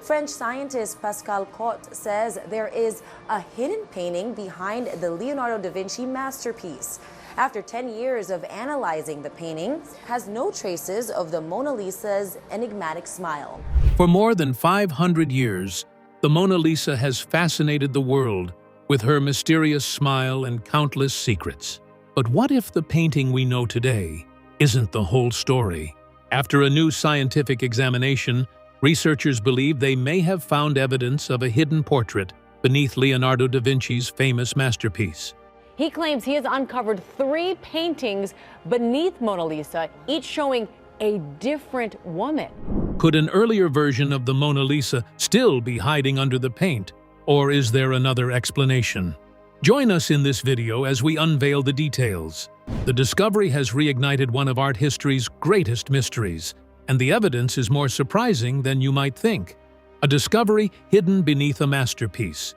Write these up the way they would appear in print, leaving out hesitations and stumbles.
French scientist Pascal Cotte says there is a hidden painting behind the Leonardo da Vinci masterpiece. After 10 years of analyzing the painting, has no traces of the Mona Lisa's enigmatic smile. For more than 500 years, the Mona Lisa has fascinated the world with her mysterious smile and countless secrets. But what if the painting we know today isn't the whole story? After a new scientific examination, researchers believe they may have found evidence of a hidden portrait beneath Leonardo da Vinci's famous masterpiece. He claims he has uncovered 3 paintings beneath Mona Lisa, each showing a different woman. Could an earlier version of the Mona Lisa still be hiding under the paint, or is there another explanation? Join us in this video as we unveil the details. The discovery has reignited one of art history's greatest mysteries, and the evidence is more surprising than you might think. A discovery hidden beneath a masterpiece.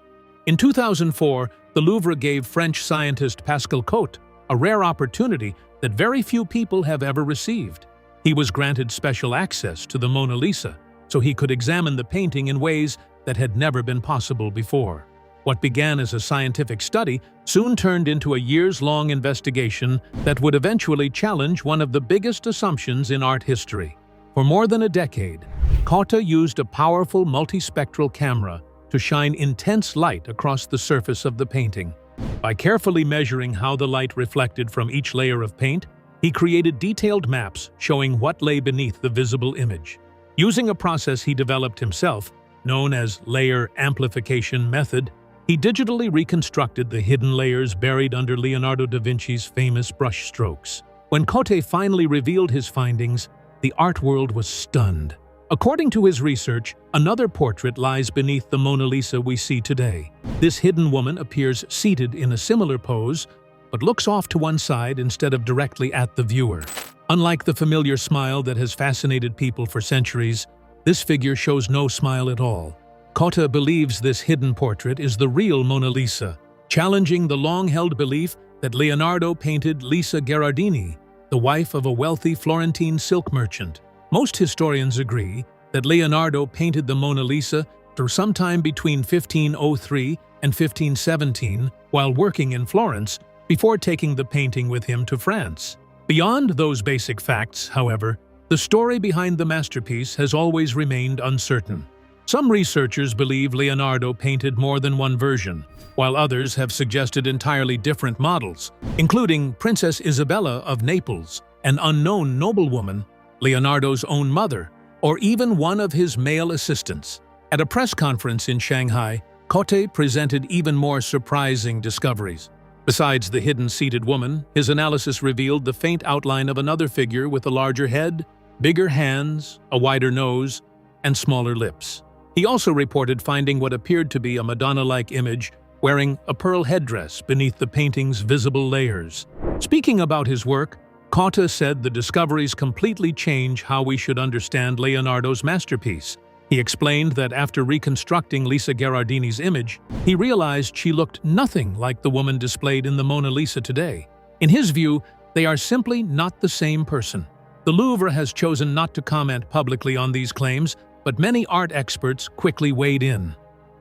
In 2004, the Louvre gave French scientist Pascal Cotte a rare opportunity that very few people have ever received. He was granted special access to the Mona Lisa, so he could examine the painting in ways that had never been possible before. What began as a scientific study soon turned into a years-long investigation that would eventually challenge one of the biggest assumptions in art history. For more than a decade, Cotte used a powerful multispectral camera to shine intense light across the surface of the painting. By carefully measuring how the light reflected from each layer of paint, he created detailed maps showing what lay beneath the visible image. Using a process he developed himself, known as layer amplification method, he digitally reconstructed the hidden layers buried under Leonardo da Vinci's famous brushstrokes. When Cotte finally revealed his findings, the art world was stunned. According to his research, another portrait lies beneath the Mona Lisa we see today. This hidden woman appears seated in a similar pose, but looks off to one side instead of directly at the viewer. Unlike the familiar smile that has fascinated people for centuries, this figure shows no smile at all. Cotte believes this hidden portrait is the real Mona Lisa, challenging the long-held belief that Leonardo painted Lisa Gherardini, the wife of a wealthy Florentine silk merchant. Most historians agree that Leonardo painted the Mona Lisa for sometime between 1503 and 1517 while working in Florence before taking the painting with him to France. Beyond those basic facts, however, the story behind the masterpiece has always remained uncertain. Some researchers believe Leonardo painted more than one version, while others have suggested entirely different models, including Princess Isabella of Naples, an unknown noblewoman, Leonardo's own mother, or even one of his male assistants. At a press conference in Shanghai, Cotte presented even more surprising discoveries. Besides the hidden seated woman, his analysis revealed the faint outline of another figure with a larger head, bigger hands, a wider nose, and smaller lips. He also reported finding what appeared to be a Madonna-like image wearing a pearl headdress beneath the painting's visible layers. Speaking about his work, Cotte said the discoveries completely change how we should understand Leonardo's masterpiece. He explained that after reconstructing Lisa Gherardini's image, he realized she looked nothing like the woman displayed in the Mona Lisa today. In his view, they are simply not the same person. The Louvre has chosen not to comment publicly on these claims, but many art experts quickly weighed in.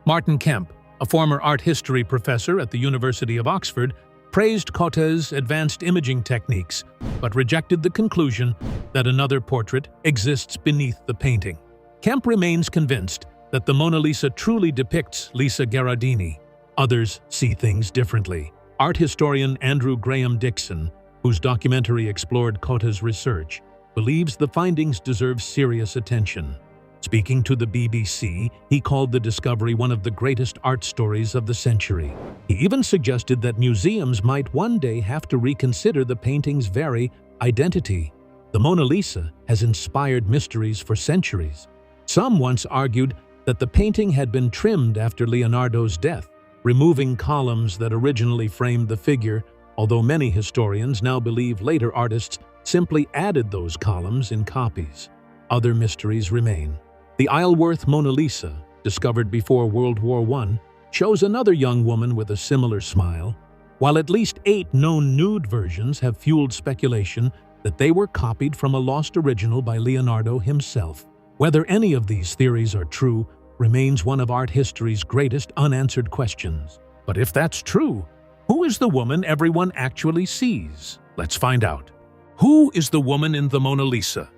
Martin Kemp, a former art history professor at the University of Oxford, praised Cotte's advanced imaging techniques, but rejected the conclusion that another portrait exists beneath the painting. Kemp remains convinced that the Mona Lisa truly depicts Lisa Gherardini. Others see things differently. Art historian Andrew Graham Dixon, whose documentary explored Cotte's research, believes the findings deserve serious attention. Speaking to the BBC, he called the discovery one of the greatest art stories of the century. He even suggested that museums might one day have to reconsider the painting's very identity. The Mona Lisa has inspired mysteries for centuries. Some once argued that the painting had been trimmed after Leonardo's death, removing columns that originally framed the figure, although many historians now believe later artists simply added those columns in copies. Other mysteries remain. The Isleworth Mona Lisa, discovered before World War I, shows another young woman with a similar smile, while at least 8 known nude versions have fueled speculation that they were copied from a lost original by Leonardo himself. Whether any of these theories are true remains one of art history's greatest unanswered questions. But if that's true, who is the woman everyone actually sees? Let's find out. Who is the woman in the Mona Lisa?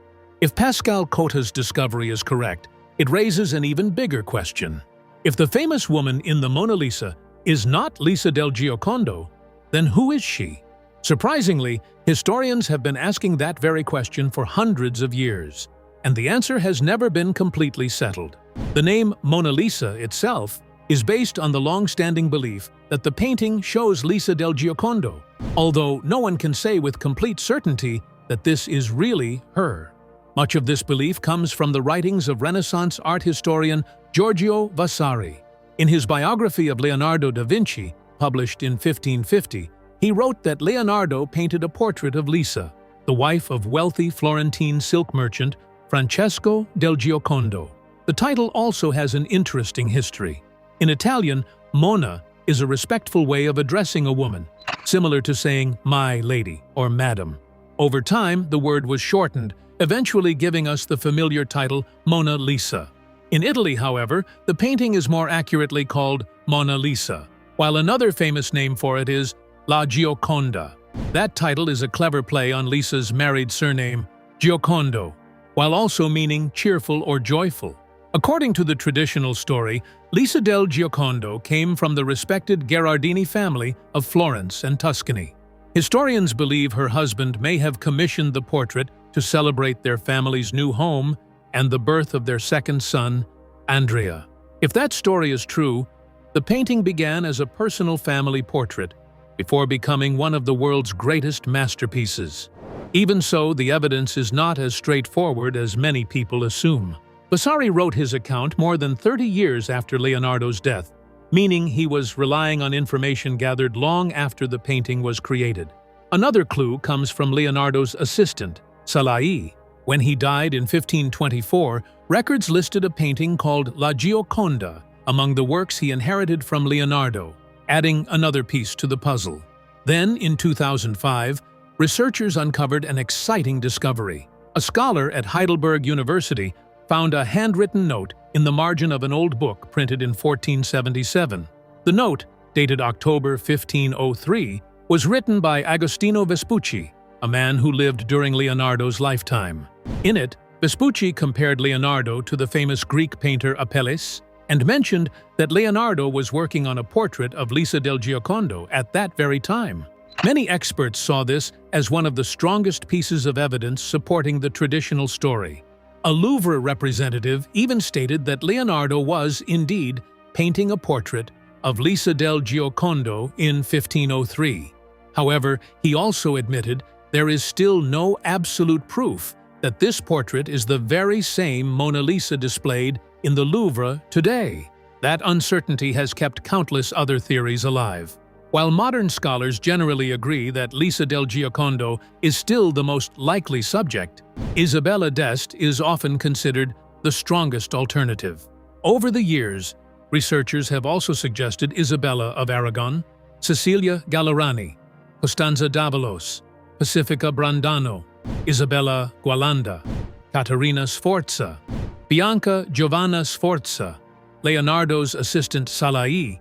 If Pascal Cotta's discovery is correct, it raises an even bigger question. If the famous woman in the Mona Lisa is not Lisa del Giocondo, then who is she? Surprisingly, historians have been asking that very question for hundreds of years, and the answer has never been completely settled. The name Mona Lisa itself is based on the long-standing belief that the painting shows Lisa del Giocondo, although no one can say with complete certainty that this is really her. Much of this belief comes from the writings of Renaissance art historian Giorgio Vasari. In his biography of Leonardo da Vinci, published in 1550, he wrote that Leonardo painted a portrait of Lisa, the wife of wealthy Florentine silk merchant Francesco del Giocondo. The title also has an interesting history. In Italian, Mona is a respectful way of addressing a woman, similar to saying "my lady" or "madam." Over time, the word was shortened, eventually giving us the familiar title Mona Lisa. In Italy, however, the painting is more accurately called Mona Lisa, while another famous name for it is La Gioconda. That title is a clever play on Lisa's married surname, Giocondo, while also meaning cheerful or joyful. According to the traditional story, Lisa del Giocondo came from the respected Gherardini family of Florence and Tuscany. Historians believe her husband may have commissioned the portrait to celebrate their family's new home and the birth of their second son, Andrea. If that story is true, the painting began as a personal family portrait before becoming one of the world's greatest masterpieces. Even so, the evidence is not as straightforward as many people assume. Vasari wrote his account more than 30 years after Leonardo's death, meaning he was relying on information gathered long after the painting was created. Another clue comes from Leonardo's assistant, Salai. When he died in 1524, records listed a painting called La Gioconda among the works he inherited from Leonardo, adding another piece to the puzzle. Then, in 2005, researchers uncovered an exciting discovery. A scholar at Heidelberg University found a handwritten note in the margin of an old book printed in 1477. The note, dated October 1503, was written by Agostino Vespucci, a man who lived during Leonardo's lifetime. In it, Vespucci compared Leonardo to the famous Greek painter Apelles and mentioned that Leonardo was working on a portrait of Lisa del Giocondo at that very time. Many experts saw this as one of the strongest pieces of evidence supporting the traditional story. A Louvre representative even stated that Leonardo was, indeed, painting a portrait of Lisa del Giocondo in 1503. However, he also admitted there is still no absolute proof that this portrait is the very same Mona Lisa displayed in the Louvre today. That uncertainty has kept countless other theories alive. While modern scholars generally agree that Lisa del Giocondo is still the most likely subject, Isabella d'Este is often considered the strongest alternative. Over the years, researchers have also suggested Isabella of Aragon, Cecilia Gallerani, Costanza d'Avalos, Pacifica Brandano, Isabella Gualanda, Caterina Sforza, Bianca Giovanna Sforza, Leonardo's assistant Salai,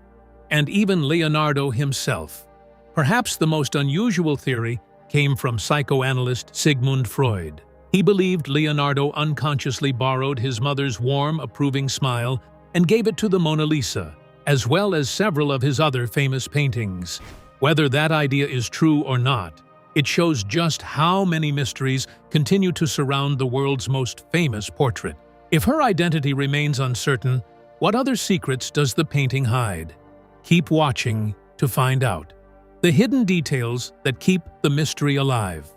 and even Leonardo himself. Perhaps the most unusual theory came from psychoanalyst Sigmund Freud. He believed Leonardo unconsciously borrowed his mother's warm, approving smile and gave it to the Mona Lisa, as well as several of his other famous paintings. Whether that idea is true or not, it shows just how many mysteries continue to surround the world's most famous portrait. If her identity remains uncertain, what other secrets does the painting hide? Keep watching to find out. The hidden details that keep the mystery alive.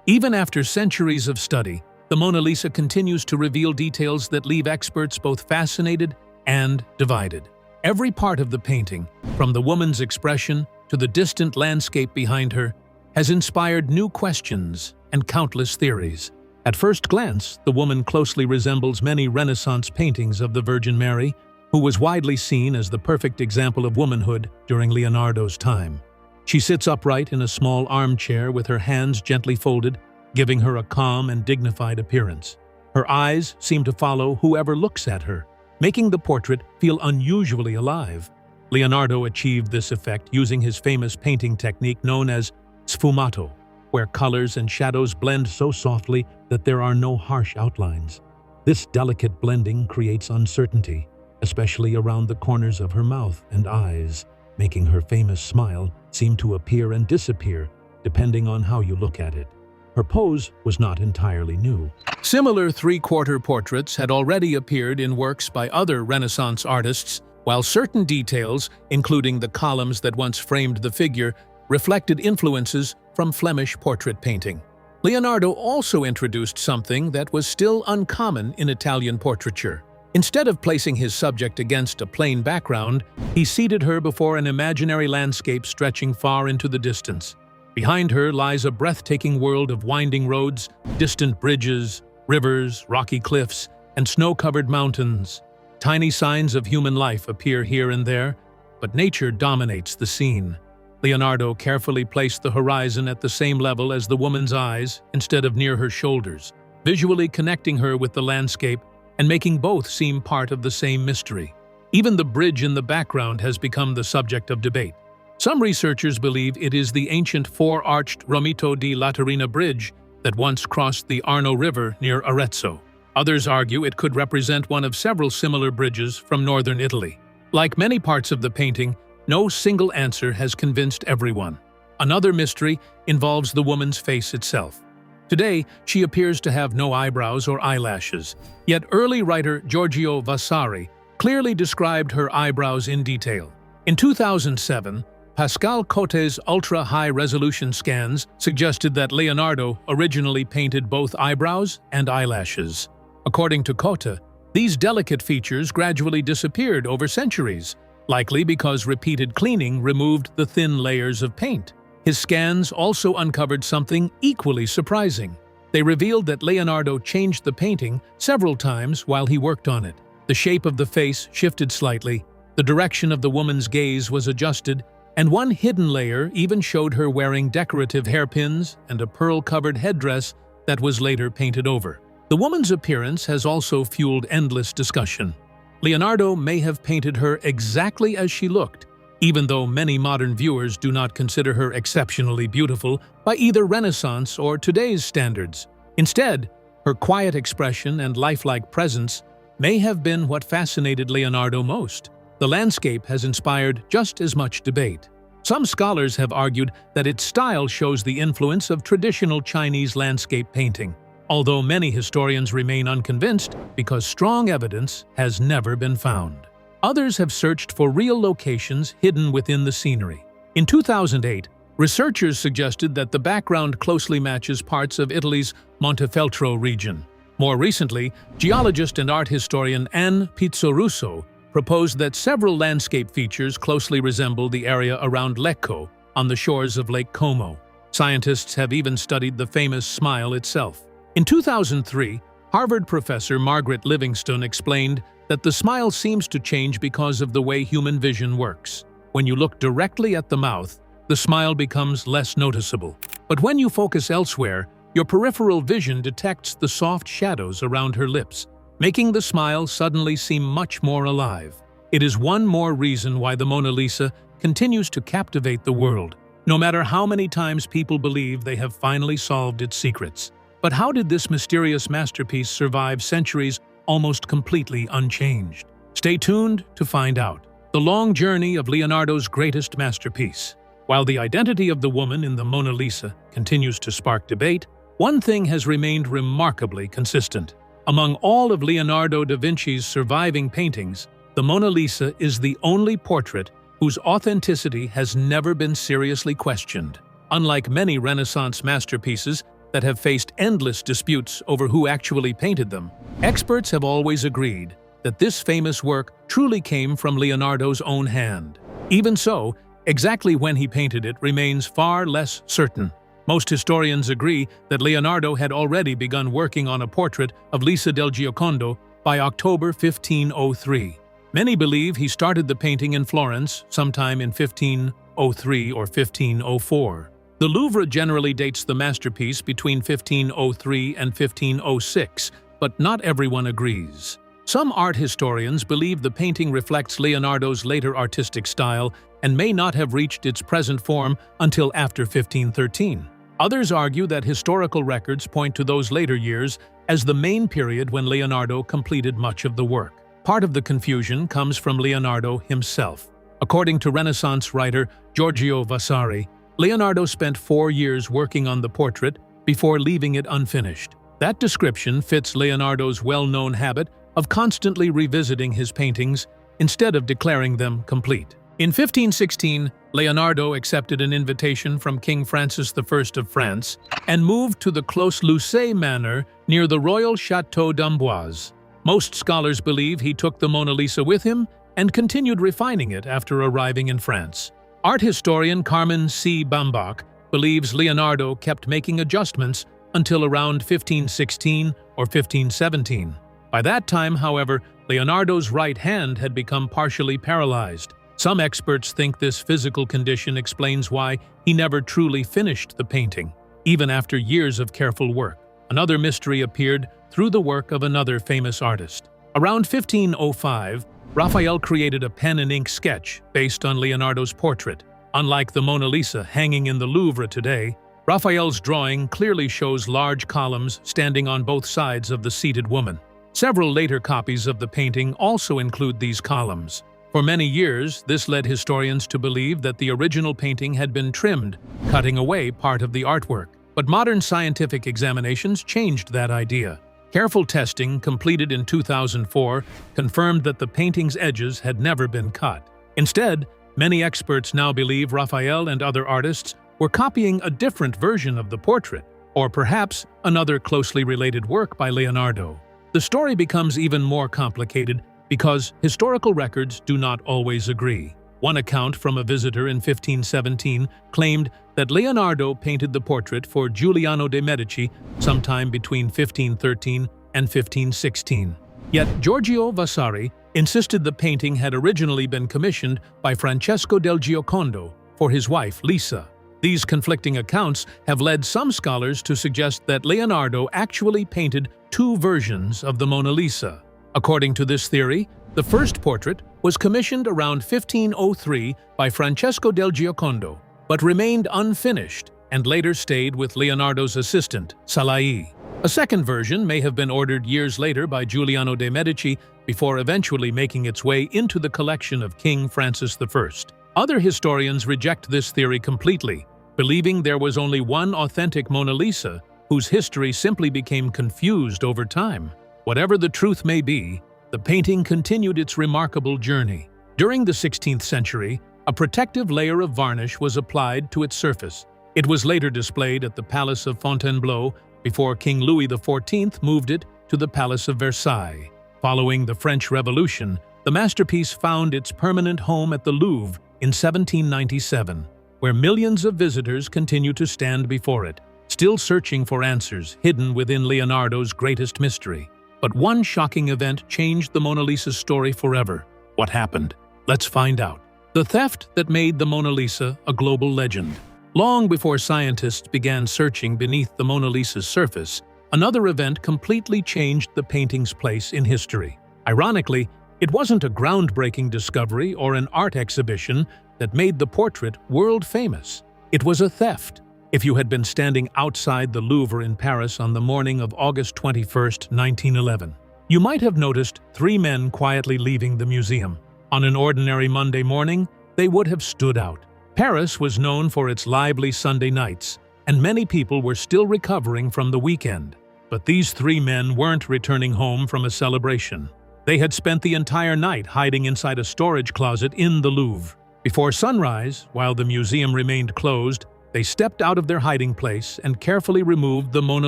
Even after centuries of study, the Mona Lisa continues to reveal details that leave experts both fascinated and divided. Every part of the painting, from the woman's expression to the distant landscape behind her, has inspired new questions and countless theories. At first glance, the woman closely resembles many Renaissance paintings of the Virgin Mary, who was widely seen as the perfect example of womanhood during Leonardo's time. She sits upright in a small armchair with her hands gently folded, giving her a calm and dignified appearance. Her eyes seem to follow whoever looks at her, making the portrait feel unusually alive. Leonardo achieved this effect using his famous painting technique known as sfumato, where colors and shadows blend so softly that there are no harsh outlines. This delicate blending creates uncertainty, especially around the corners of her mouth and eyes, making her famous smile seem to appear and disappear depending on how you look at it. Her pose was not entirely new. Similar three-quarter portraits had already appeared in works by other Renaissance artists, while certain details, including the columns that once framed the figure, reflected influences from Flemish portrait painting. Leonardo also introduced something that was still uncommon in Italian portraiture. Instead of placing his subject against a plain background, he seated her before an imaginary landscape stretching far into the distance. Behind her lies a breathtaking world of winding roads, distant bridges, rivers, rocky cliffs, and snow-covered mountains. Tiny signs of human life appear here and there, but nature dominates the scene. Leonardo carefully placed the horizon at the same level as the woman's eyes instead of near her shoulders, visually connecting her with the landscape and making both seem part of the same mystery. Even the bridge in the background has become the subject of debate. Some researchers believe it is the ancient four-arched Romito di Laterina bridge that once crossed the Arno River near Arezzo. Others argue it could represent one of several similar bridges from northern Italy. Like many parts of the painting, no single answer has convinced everyone. Another mystery involves the woman's face itself. Today, she appears to have no eyebrows or eyelashes, yet early writer Giorgio Vasari clearly described her eyebrows in detail. In 2007, Pascal Cote's ultra-high-resolution scans suggested that Leonardo originally painted both eyebrows and eyelashes. According to Cote, these delicate features gradually disappeared over centuries, likely because repeated cleaning removed the thin layers of paint. His scans also uncovered something equally surprising. They revealed that Leonardo changed the painting several times while he worked on it. The shape of the face shifted slightly, the direction of the woman's gaze was adjusted, and one hidden layer even showed her wearing decorative hairpins and a pearl-covered headdress that was later painted over. The woman's appearance has also fueled endless discussion. Leonardo may have painted her exactly as she looked, even though many modern viewers do not consider her exceptionally beautiful by either Renaissance or today's standards. Instead, her quiet expression and lifelike presence may have been what fascinated Leonardo most. The landscape has inspired just as much debate. Some scholars have argued that its style shows the influence of traditional Chinese landscape painting, although many historians remain unconvinced because strong evidence has never been found. Others have searched for real locations hidden within the scenery. In 2008, researchers suggested that the background closely matches parts of Italy's Montefeltro region. More recently, geologist and art historian Anne Pizzorusso proposed that several landscape features closely resemble the area around Lecco on the shores of Lake Como. Scientists have even studied the famous smile itself. In 2003, Harvard professor Margaret Livingston explained that the smile seems to change because of the way human vision works. When you look directly at the mouth, the smile becomes less noticeable. But when you focus elsewhere, your peripheral vision detects the soft shadows around her lips, making the smile suddenly seem much more alive. It is one more reason why the Mona Lisa continues to captivate the world, no matter how many times people believe they have finally solved its secrets. But how did this mysterious masterpiece survive centuries almost completely unchanged? Stay tuned to find out. The long journey of Leonardo's greatest masterpiece. While the identity of the woman in the Mona Lisa continues to spark debate, one thing has remained remarkably consistent. Among all of Leonardo da Vinci's surviving paintings, the Mona Lisa is the only portrait whose authenticity has never been seriously questioned. Unlike many Renaissance masterpieces that have faced endless disputes over who actually painted them, experts have always agreed that this famous work truly came from Leonardo's own hand. Even so, exactly when he painted it remains far less certain. Most historians agree that Leonardo had already begun working on a portrait of Lisa del Giocondo by October 1503. Many believe he started the painting in Florence sometime in 1503 or 1504. The Louvre generally dates the masterpiece between 1503 and 1506, but not everyone agrees. Some art historians believe the painting reflects Leonardo's later artistic style and may not have reached its present form until after 1513. Others argue that historical records point to those later years as the main period when Leonardo completed much of the work. Part of the confusion comes from Leonardo himself. According to Renaissance writer Giorgio Vasari, Leonardo spent 4 years working on the portrait before leaving it unfinished. That description fits Leonardo's well-known habit of constantly revisiting his paintings instead of declaring them complete. In 1516, Leonardo accepted an invitation from King Francis I of France and moved to the Clos Lucé manor near the royal Château d'Amboise. Most scholars believe he took the Mona Lisa with him and continued refining it after arriving in France. Art historian Carmen C. Bambach believes Leonardo kept making adjustments until around 1516 or 1517. By that time, however, Leonardo's right hand had become partially paralyzed. Some experts think this physical condition explains why he never truly finished the painting, even after years of careful work. Another mystery appeared through the work of another famous artist. Around 1505, Raphael created a pen and ink sketch based on Leonardo's portrait. Unlike the Mona Lisa hanging in the Louvre today, Raphael's drawing clearly shows large columns standing on both sides of the seated woman. Several later copies of the painting also include these columns. For many years, this led historians to believe that the original painting had been trimmed, cutting away part of the artwork. But modern scientific examinations changed that idea. Careful testing, completed in 2004, confirmed that the painting's edges had never been cut. Instead, many experts now believe Raphael and other artists were copying a different version of the portrait, or perhaps another closely related work by Leonardo. The story becomes even more complicated because historical records do not always agree. One account from a visitor in 1517 claimed that Leonardo painted the portrait for Giuliano de' Medici sometime between 1513 and 1516. Yet Giorgio Vasari insisted the painting had originally been commissioned by Francesco del Giocondo for his wife Lisa. These conflicting accounts have led some scholars to suggest that Leonardo actually painted 2 versions of the Mona Lisa. According to this theory, the first portrait was commissioned around 1503 by Francesco del Giocondo, but remained unfinished and later stayed with Leonardo's assistant, Salai. A second version may have been ordered years later by Giuliano de' Medici before eventually making its way into the collection of King Francis I. Other historians reject this theory completely, believing there was only one authentic Mona Lisa whose history simply became confused over time. Whatever the truth may be, the painting continued its remarkable journey. During the 16th century, a protective layer of varnish was applied to its surface. It was later displayed at the Palace of Fontainebleau before King Louis XIV moved it to the Palace of Versailles. Following the French Revolution, the masterpiece found its permanent home at the Louvre in 1797, where millions of visitors continue to stand before it, still searching for answers hidden within Leonardo's greatest mystery. But one shocking event changed the Mona Lisa's story forever. What happened? Let's find out. The theft that made the Mona Lisa a global legend. Long before scientists began searching beneath the Mona Lisa's surface, another event completely changed the painting's place in history. Ironically, it wasn't a groundbreaking discovery or an art exhibition that made the portrait world famous. It was a theft. If you had been standing outside the Louvre in Paris on the morning of August 21, 1911, you might have noticed 3 men quietly leaving the museum. On an ordinary Monday morning, they would have stood out. Paris was known for its lively Sunday nights, and many people were still recovering from the weekend. But these 3 men weren't returning home from a celebration. They had spent the entire night hiding inside a storage closet in the Louvre. Before sunrise, while the museum remained closed, they stepped out of their hiding place and carefully removed the Mona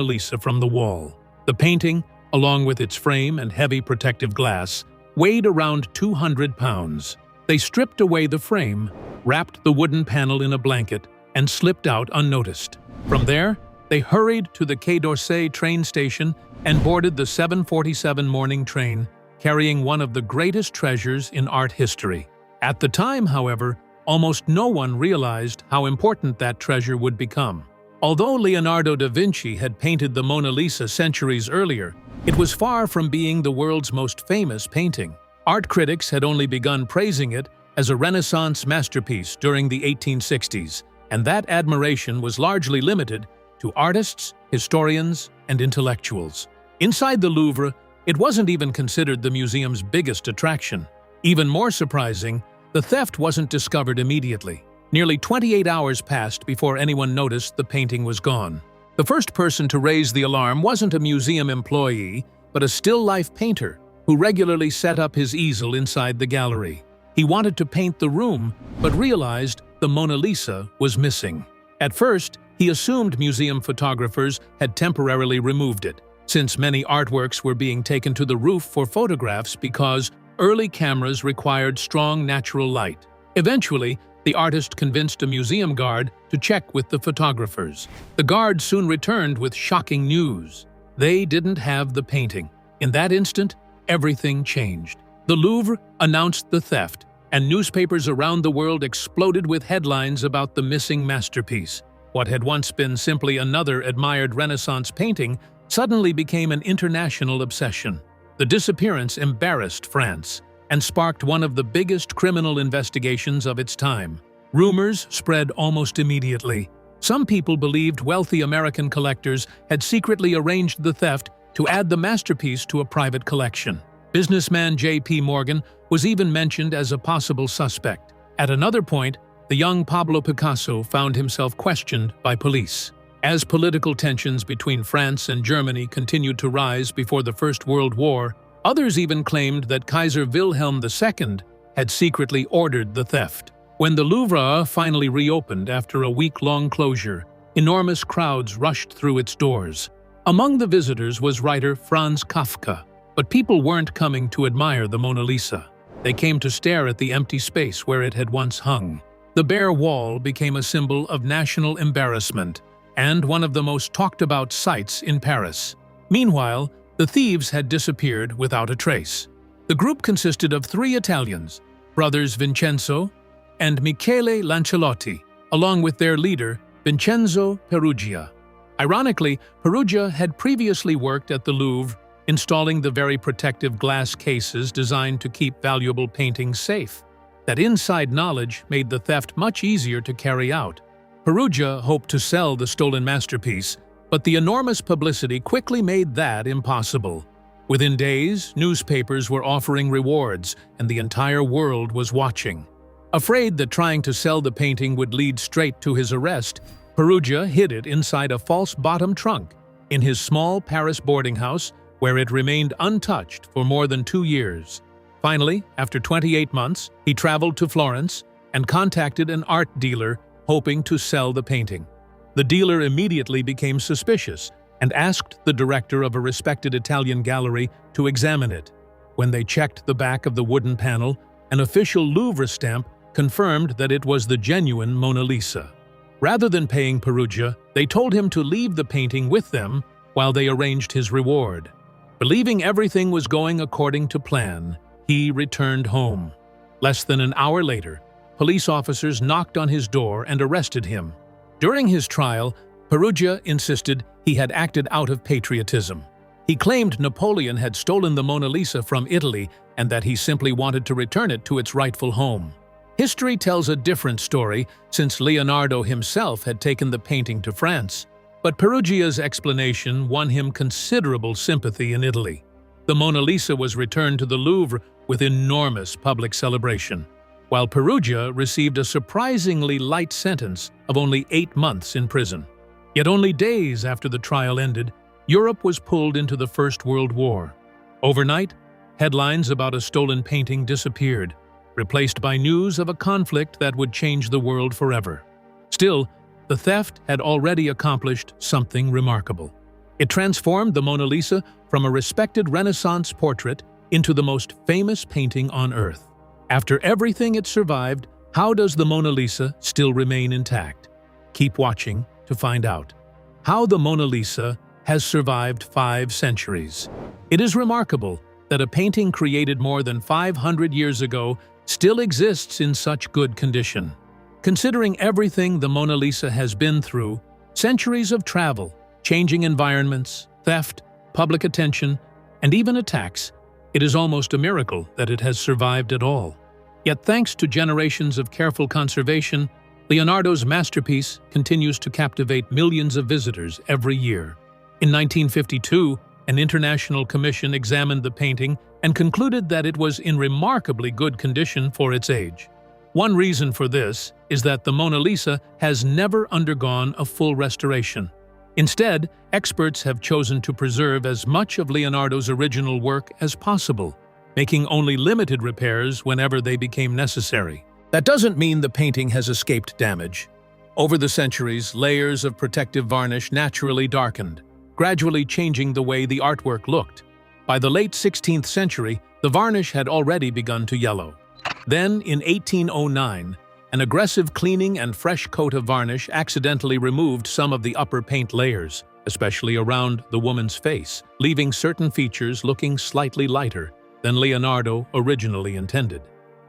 Lisa from the wall. The painting, along with its frame and heavy protective glass, weighed around 200 pounds. They stripped away the frame, wrapped the wooden panel in a blanket, and slipped out unnoticed. From there, they hurried to the Quai d'Orsay train station and boarded the 7:47 morning train, carrying one of the greatest treasures in art history. At the time, however, almost no one realized how important that treasure would become. Although Leonardo da Vinci had painted the Mona Lisa centuries earlier, It was far from being the world's most famous painting. Art critics had only begun praising it as a Renaissance masterpiece during the 1860s, and that admiration was largely limited to artists, historians, and intellectuals. Inside the Louvre, it wasn't even considered the museum's biggest attraction. Even more surprising, the theft wasn't discovered immediately. Nearly 28 hours passed before anyone noticed the painting was gone. The first person to raise the alarm wasn't a museum employee, but a still-life painter who regularly set up his easel inside the gallery. He wanted to paint the room, but realized the Mona Lisa was missing. At first, he assumed museum photographers had temporarily removed it, since many artworks were being taken to the roof for photographs because early cameras required strong natural light. Eventually, the artist convinced a museum guard to check with the photographers. The guard soon returned with shocking news. They didn't have the painting. In that instant, everything changed. The Louvre announced the theft, and newspapers around the world exploded with headlines about the missing masterpiece. What had once been simply another admired Renaissance painting suddenly became an international obsession. The disappearance embarrassed France and sparked one of the biggest criminal investigations of its time. Rumors spread almost immediately. Some people believed wealthy American collectors had secretly arranged the theft to add the masterpiece to a private collection. Businessman J.P. Morgan was even mentioned as a possible suspect. At another point, the young Pablo Picasso found himself questioned by police. As political tensions between France and Germany continued to rise before the First World War, others even claimed that Kaiser Wilhelm II had secretly ordered the theft. When the Louvre finally reopened after a week-long closure, enormous crowds rushed through its doors. Among the visitors was writer Franz Kafka, but people weren't coming to admire the Mona Lisa. They came to stare at the empty space where it had once hung. The bare wall became a symbol of national embarrassment and one of the most talked-about sights in Paris. Meanwhile, the thieves had disappeared without a trace. The group consisted of 3 Italians, brothers Vincenzo and Michele Lancelotti, along with their leader, Vincenzo Peruggia. Ironically, Peruggia had previously worked at the Louvre, installing the very protective glass cases designed to keep valuable paintings safe. That inside knowledge made the theft much easier to carry out. Peruggia hoped to sell the stolen masterpiece, but the enormous publicity quickly made that impossible. Within days, newspapers were offering rewards, and the entire world was watching. Afraid that trying to sell the painting would lead straight to his arrest, Peruggia hid it inside a false bottom trunk in his small Paris boarding house, where it remained untouched for more than 2 years. Finally, after 28 months, he traveled to Florence and contacted an art dealer hoping to sell the painting. The dealer immediately became suspicious and asked the director of a respected Italian gallery to examine it. When they checked the back of the wooden panel, an official Louvre stamp confirmed that it was the genuine Mona Lisa. Rather than paying Peruggia, they told him to leave the painting with them while they arranged his reward. Believing everything was going according to plan, he returned home. Less than an hour later, police officers knocked on his door and arrested him. During his trial, Peruggia insisted he had acted out of patriotism. He claimed Napoleon had stolen the Mona Lisa from Italy and that he simply wanted to return it to its rightful home. History tells a different story, since Leonardo himself had taken the painting to France. But Peruggia's explanation won him considerable sympathy in Italy. The Mona Lisa was returned to the Louvre with enormous public celebration, while Peruggia received a surprisingly light sentence of only 8 months in prison. Yet only days after the trial ended, Europe was pulled into the First World War. Overnight, headlines about a stolen painting disappeared, replaced by news of a conflict that would change the world forever. Still, the theft had already accomplished something remarkable. It transformed the Mona Lisa from a respected Renaissance portrait into the most famous painting on Earth. After everything it survived, how does the Mona Lisa still remain intact? Keep watching to find out. How the Mona Lisa has survived 5 centuries. It is remarkable that a painting created more than 500 years ago still exists in such good condition. Considering everything the Mona Lisa has been through, centuries of travel, changing environments, theft, public attention, and even attacks, it is almost a miracle that it has survived at all. Yet thanks to generations of careful conservation, Leonardo's masterpiece continues to captivate millions of visitors every year. In 1952, an international commission examined the painting and concluded that it was in remarkably good condition for its age. One reason for this is that the Mona Lisa has never undergone a full restoration. Instead, experts have chosen to preserve as much of Leonardo's original work as possible, making only limited repairs whenever they became necessary. That doesn't mean the painting has escaped damage. Over the centuries, layers of protective varnish naturally darkened, gradually changing the way the artwork looked. By the late 16th century, the varnish had already begun to yellow. Then, in 1809, an aggressive cleaning and fresh coat of varnish accidentally removed some of the upper paint layers, especially around the woman's face, leaving certain features looking slightly lighter than Leonardo originally intended.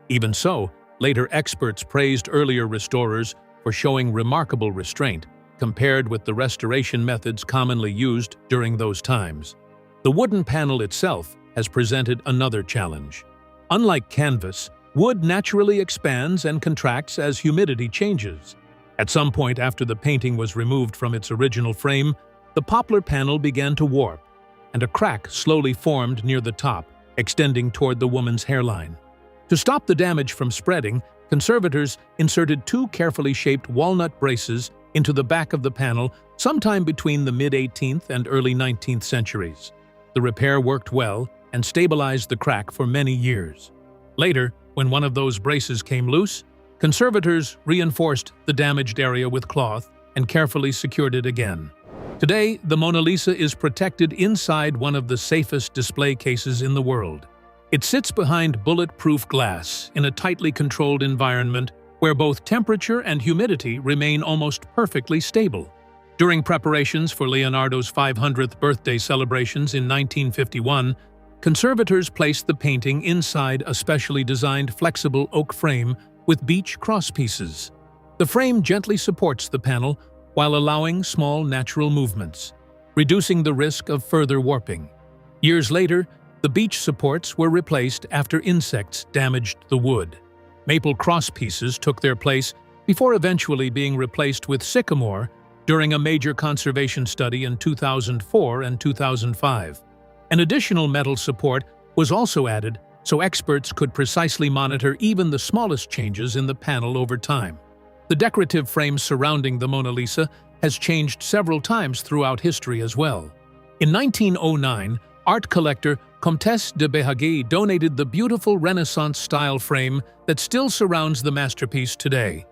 Even so, later experts praised earlier restorers for showing remarkable restraint compared with the restoration methods commonly used during those times. The wooden panel itself has presented another challenge. Unlike canvas, wood naturally expands and contracts as humidity changes. At some point after the painting was removed from its original frame, the poplar panel began to warp, and a crack slowly formed near the top, extending toward the woman's hairline. To stop the damage from spreading, conservators inserted two carefully shaped walnut braces into the back of the panel sometime between the mid-18th and early 19th centuries. The repair worked well and stabilized the crack for many years. Later, when one of those braces came loose, conservators reinforced the damaged area with cloth and carefully secured it again. Today, the Mona Lisa is protected inside one of the safest display cases in the world. It sits behind bulletproof glass in a tightly controlled environment where both temperature and humidity remain almost perfectly stable. During preparations for Leonardo's 500th birthday celebrations in 1951, conservators placed the painting inside a specially designed flexible oak frame with beech crosspieces. The frame gently supports the panel while allowing small natural movements, reducing the risk of further warping. Years later, the beech supports were replaced after insects damaged the wood. Maple crosspieces took their place before eventually being replaced with sycamore during a major conservation study in 2004 and 2005. An additional metal support was also added so experts could precisely monitor even the smallest changes in the panel over time. The decorative frame surrounding the Mona Lisa has changed several times throughout history as well. In 1909, art collector Comtesse de Béhaguet donated the beautiful Renaissance-style frame that still surrounds the masterpiece today.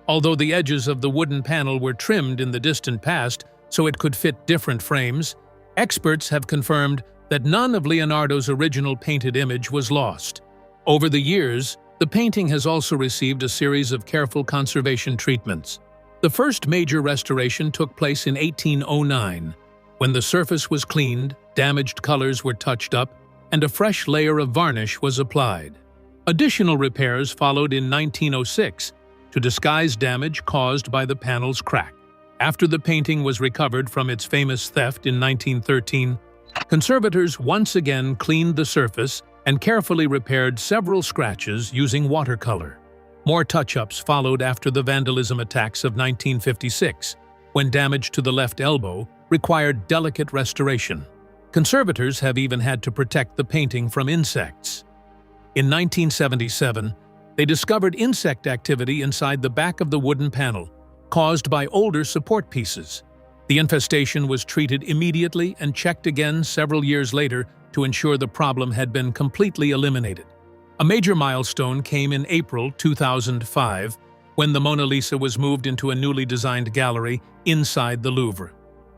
Although the edges of the wooden panel were trimmed in the distant past so it could fit different frames, experts have confirmed that none of Leonardo's original painted image was lost. Over the years, the painting has also received a series of careful conservation treatments. The first major restoration took place in 1809, when the surface was cleaned, damaged colors were touched up, and a fresh layer of varnish was applied. Additional repairs followed in 1906 to disguise damage caused by the panel's crack. After the painting was recovered from its famous theft in 1913, conservators once again cleaned the surface and carefully repaired several scratches using watercolor. More touch-ups followed after the vandalism attacks of 1956, when damage to the left elbow required delicate restoration. Conservators have even had to protect the painting from insects. In 1977, they discovered insect activity inside the back of the wooden panel, caused by older support pieces. The infestation was treated immediately and checked again several years later to ensure the problem had been completely eliminated. A major milestone came in April 2005, when the Mona Lisa was moved into a newly designed gallery inside the Louvre.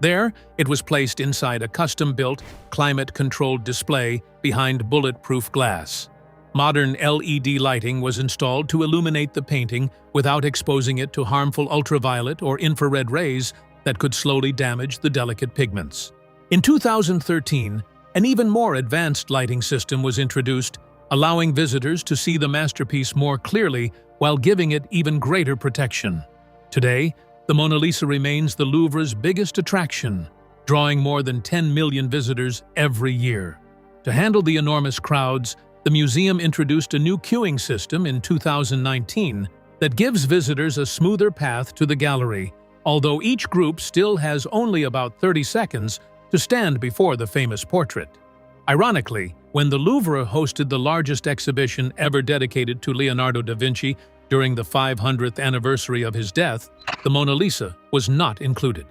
There, it was placed inside a custom-built, climate-controlled display behind bulletproof glass. Modern LED lighting was installed to illuminate the painting without exposing it to harmful ultraviolet or infrared rays that could slowly damage the delicate pigments. In 2013, an even more advanced lighting system was introduced, allowing visitors to see the masterpiece more clearly while giving it even greater protection. Today, the Mona Lisa remains the Louvre's biggest attraction, drawing more than 10 million visitors every year. To handle the enormous crowds, the museum introduced a new queuing system in 2019 that gives visitors a smoother path to the gallery, although each group still has only about 30 seconds to stand before the famous portrait. Ironically, when the Louvre hosted the largest exhibition ever dedicated to Leonardo da Vinci during the 500th anniversary of his death, the Mona Lisa was not included.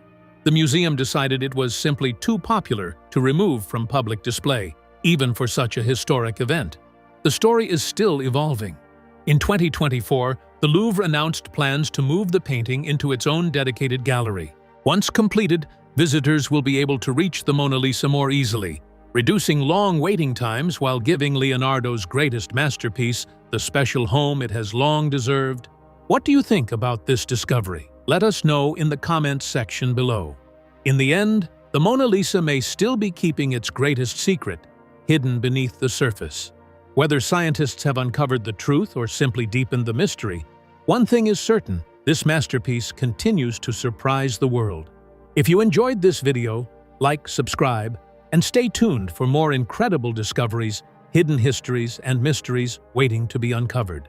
The museum decided it was simply too popular to remove from public display, even for such a historic event. The story is still evolving. In 2024, the Louvre announced plans to move the painting into its own dedicated gallery. Once completed, visitors will be able to reach the Mona Lisa more easily, reducing long waiting times while giving Leonardo's greatest masterpiece the special home it has long deserved. What do you think about this discovery? Let us know in the comments section below. In the end, the Mona Lisa may still be keeping its greatest secret, hidden beneath the surface. Whether scientists have uncovered the truth or simply deepened the mystery, one thing is certain: this masterpiece continues to surprise the world. If you enjoyed this video, like, subscribe, and stay tuned for more incredible discoveries, hidden histories, and mysteries waiting to be uncovered.